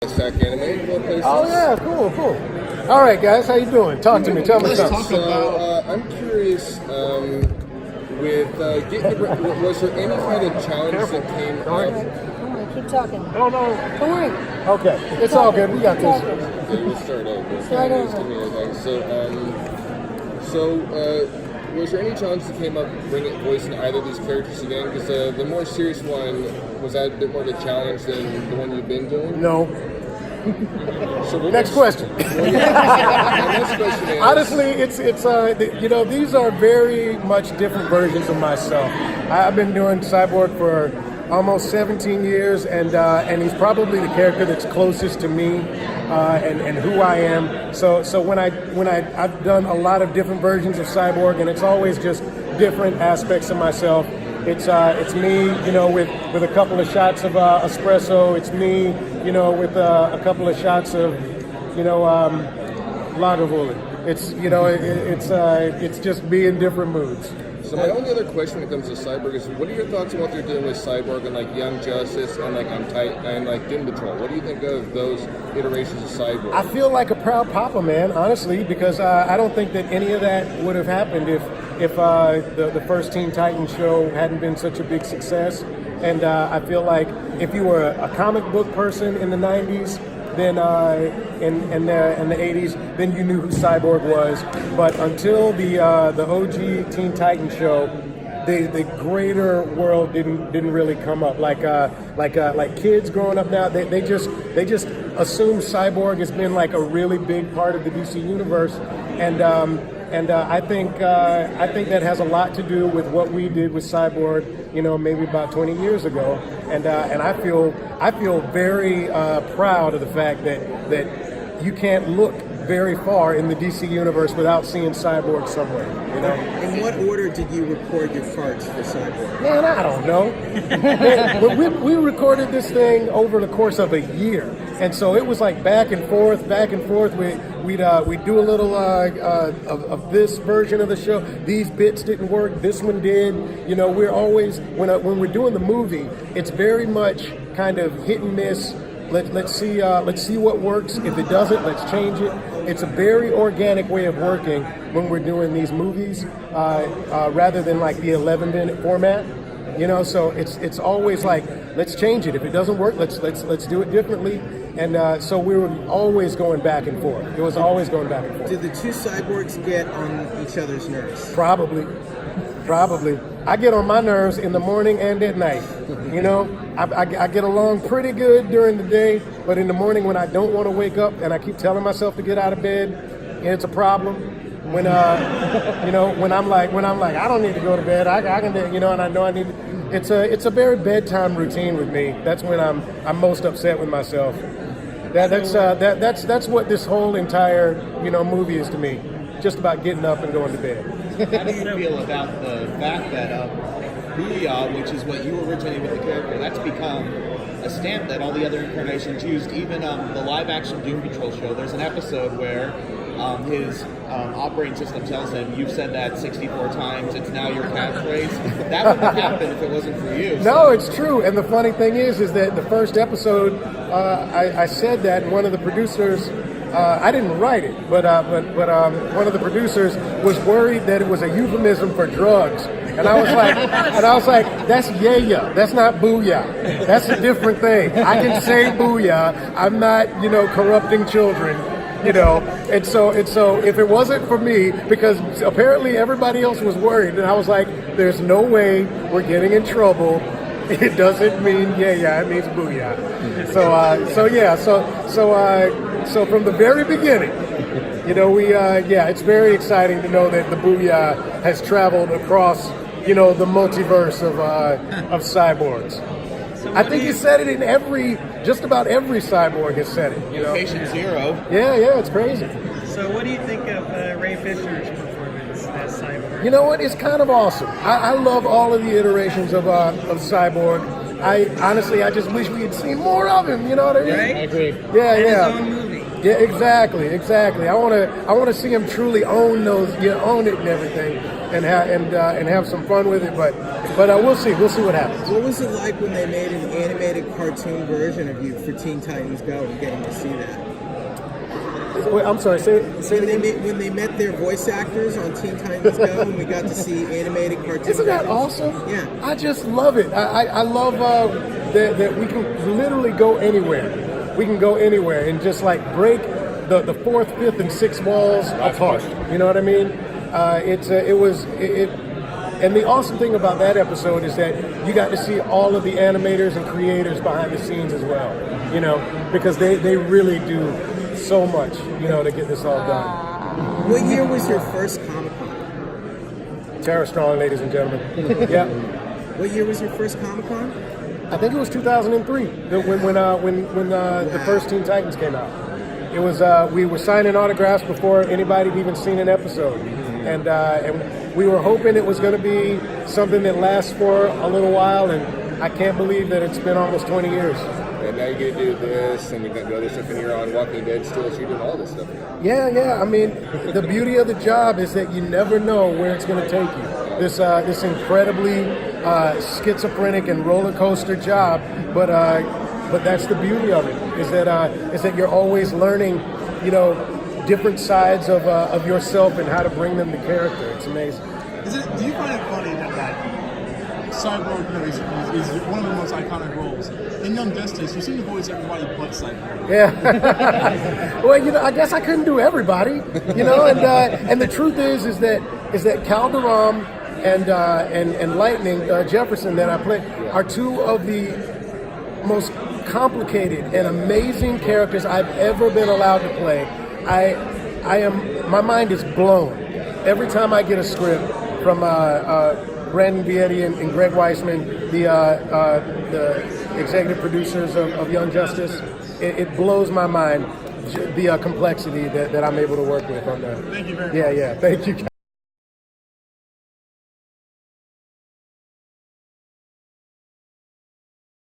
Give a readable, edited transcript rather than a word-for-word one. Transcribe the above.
Stack Anime. Oh yeah, cool. All right, guys, how you doing? Talk to me. Tell me something. So I'm curious. With was there any kind of challenge that came up? Don't worry, keep talking. No. Don't worry. Okay, it's all good. We got this. Okay, we'll start over. Start over. So, was there any challenge that came up bringing voicing either of these characters again? Because the more serious one, was that a bit more of a challenge than the one you've been doing? No. So Next question. My next question is, honestly, it's these are very much different versions of myself. I've been doing Cyborg for almost 17 years, and he's probably the character that's closest to me and who I am. So when I've done a lot of different versions of Cyborg, and it's always just different aspects of myself. It's me, with a couple of shots of espresso. It's me, with a couple of shots of, Lagavulin. It's just me in different moods. So my only other question when it comes to Cyborg is, what are your thoughts on what they're doing with Cyborg and like Young Justice and like on Titan and like Doom Patrol? What do you think of those iterations of Cyborg? I feel like a proud papa, man, honestly, because I don't think that any of that would have happened if the first Teen Titans show hadn't been such a big success. And I feel like if you were a comic book person in the 90s, then in the 80s, then you knew who Cyborg was. But until the OG Teen Titans show, the greater world didn't really come up. Like kids growing up now, they just assume Cyborg has been like a really big part of the DC universe, and I think that has a lot to do with what we did with Cyborg, maybe about 20 years ago, and I feel very proud of the fact that you can't look very far in the DC universe without seeing Cyborg somewhere. In what order did you record your parts for Cyborg? Man, I don't know. Man, we recorded this thing over the course of a year, and so it was like back and forth. We'd do a little of this version of the show. These bits didn't work. This one did. We're always when we're doing the movie, it's very much kind of hit and miss. Let's see what works. If it doesn't, let's change it. It's a very organic way of working when we're doing these movies, rather than like the 11-minute format. So it's always like, let's change it. If it doesn't work, let's do it differently. And so we were always going back and forth. It was always going back and forth. Did the two cyborgs get on each other's nerves? Probably. I get on my nerves in the morning and at night. I get along pretty good during the day, but in the morning when I don't want to wake up and I keep telling myself to get out of bed, it's a problem. When when I'm like I don't need to go to bed. I can, and I know I need to. It's a very bedtime routine with me. That's when I'm most upset with myself. That's what this whole entire movie is to me. Just about getting up and going to bed. How do you feel about the fact that Booyah, which is what you originated with the character, that's become a stamp that all the other incarnations used? Even the live-action Doom Patrol show, there's an episode where his operating system tells him, "You've said that 64 times, it's now your catchphrase." That wouldn't have happened if it wasn't for you. So. No, it's true. And the funny thing is that the first episode, I said that, and one of the producers, I didn't write it, but one of the producers was worried that it was a euphemism for drugs. And I was like, that's yeah. That's not booyah. That's a different thing. I can say booyah. I'm not, corrupting children. And so if it wasn't for me, because apparently everybody else was worried, and I was like, there's no way we're getting in trouble. It doesn't mean yeah, it means booyah. So from the very beginning, it's very exciting to know that the booyah has traveled across, the multiverse of cyborgs. I think you said it in just about every cyborg has said it. Patient Zero. Yeah, it's crazy. So what do you think of Ray Fisher's performance as Cyborg? You know what? It's kind of awesome. I love all of the iterations of Cyborg. I just wish we had seen more of him. You know what I mean? Right? I agree. Yeah. His own movie. Yeah, exactly. I want to see him truly own it and everything. and have some fun with it. But we'll see what happens. What was it like when they made an animated cartoon version of you for Teen Titans Go and getting to see that? Wait, I'm sorry. Say When they met their voice actors on Teen Titans Go and we got to see animated cartoons. Isn't that awesome? Yeah. I just love it. I love that we can literally go anywhere. We can go anywhere and just like break the fourth, fifth, and sixth walls apart. You know what I mean? And the awesome thing about that episode is that you got to see all of the animators and creators behind the scenes as well. You know, because they really do so much, you know, to get this all done. What year was your first Comic-Con? Tara Strong, ladies and gentlemen. Yeah. What year was your first Comic-Con? I think it was 2003 when the first Teen Titans came out. It was we were signing autographs before anybody had even seen an episode, and we were hoping it was going to be something that lasts for a little while. And I can't believe that it's been almost 20 years. And now you get to do this, and you got the other stuff, and you're on Walking Dead still, so you're doing all this stuff. Yeah. I mean, the beauty of the job is that you never know where it's going to take you. This incredibly schizophrenic and roller coaster job, but that's the beauty of it. Is that you're always learning, you know, different sides of yourself and how to bring them to character. It's amazing. Do you find it funny that Cyborg, you know, is one of the most iconic roles? In Young Justice, you seem to voice everybody but Cyborg. Yeah. Well, you know, I guess I couldn't do everybody. You know, and the truth is that Calderon and Lightning Jefferson that I play are two of the most complicated and amazing characters I've ever been allowed to play. My mind is blown every time I get a script from Brandon Vietti and Greg Weisman, the executive producers of Young Justice. It blows my mind the complexity that I'm able to work with on that. Thank you very much. Yeah. Thank you.